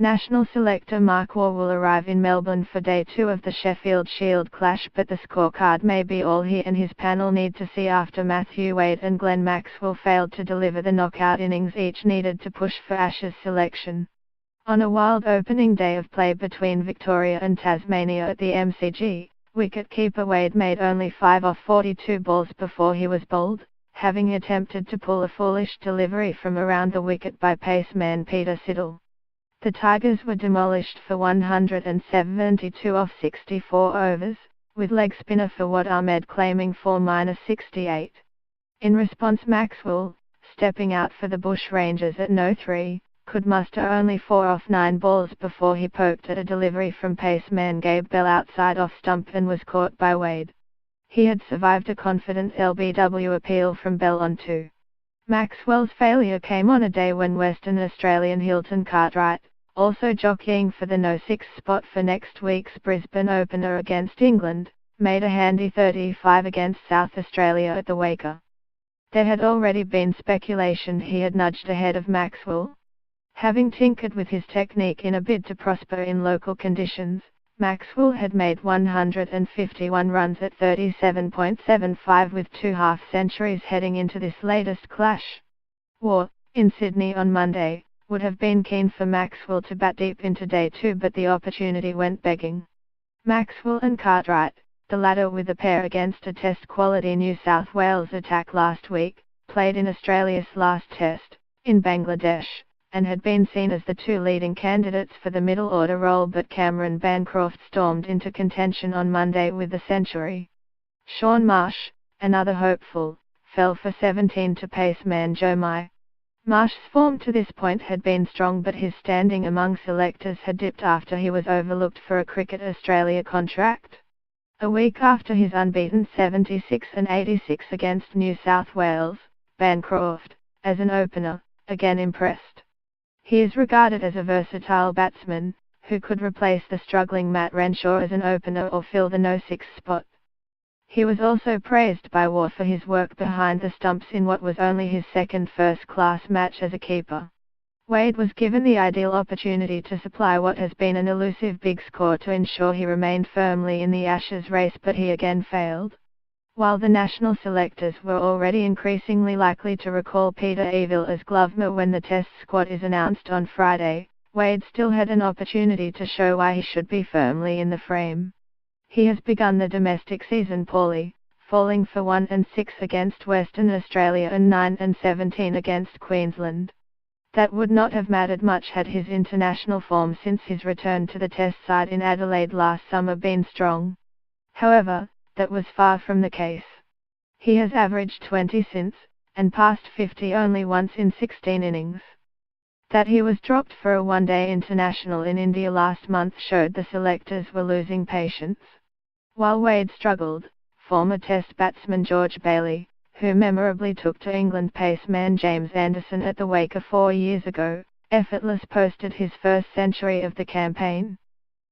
National selector Maxwell will arrive in Melbourne for Day 2 of the Sheffield Shield clash, but the scorecard may be all he and his panel need to see after Matthew Wade and Glenn Maxwell failed to deliver the knockout innings each needed to push for Ashes selection. On a wild opening day of play between Victoria and Tasmania at the MCG, wicket-keeper Wade made only 5 off 42 balls before he was bowled, having attempted to pull a foolish delivery from around the wicket by paceman Peter Siddle. The Tigers were demolished for 172 off 64 overs, with leg spinner Fawad Ahmed claiming for -68. In response, Maxwell, stepping out for the Bush Rangers at no 3, could muster only 4 off 9 balls before he poked at a delivery from paceman Gabe Bell outside off stump and was caught by Wade. He had survived a confident LBW appeal from Bell on 2. Maxwell's failure came on a day when Western Australian Hilton Cartwright, also jockeying for the no-6 spot for next week's Brisbane opener against England, made a handy 35 against South Australia at the Waker. There had already been speculation he had nudged ahead of Maxwell. Having tinkered with his technique in a bid to prosper in local conditions, Maxwell had made 151 runs at 37.75 with 2 half-centuries heading into this latest clash. War, in Sydney on Monday, would have been keen for Maxwell to bat deep into Day 2, but the opportunity went begging. Maxwell and Cartwright, the latter with a pair against a Test-quality New South Wales attack last week, played in Australia's last Test, in Bangladesh, and had been seen as the 2 leading candidates for the middle-order role, but Cameron Bancroft stormed into contention on Monday with a century. Shaun Marsh, another hopeful, fell for 17 to paceman Joe Mai. Marsh's form to this point had been strong, but his standing among selectors had dipped after he was overlooked for a Cricket Australia contract. A week after his unbeaten 76 and 86 against New South Wales, Bancroft, as an opener, again impressed. He is regarded as a versatile batsman, who could replace the struggling Matt Renshaw as an opener or fill the no-6 spot. He was also praised by Waugh for his work behind the stumps in what was only his second first-class match as a keeper. Wade was given the ideal opportunity to supply what has been an elusive big score to ensure he remained firmly in the Ashes race, but he again failed. While the national selectors were already increasingly likely to recall Peter Eville as Glover when the Test squad is announced on Friday, Wade still had an opportunity to show why he should be firmly in the frame. He has begun the domestic season poorly, falling for 1 and 6 against Western Australia and 9 and 17 against Queensland. That would not have mattered much had his international form since his return to the Test side in Adelaide last summer been strong. However, that was far from the case. He has averaged 20 since, and passed 50 only once in 16 innings. That he was dropped for a one-day international in India last month showed the selectors were losing patience. While Wade struggled, former Test batsman George Bailey, who memorably took to England paceman James Anderson at the Waker 4 years ago, effortless posted his first century of the campaign.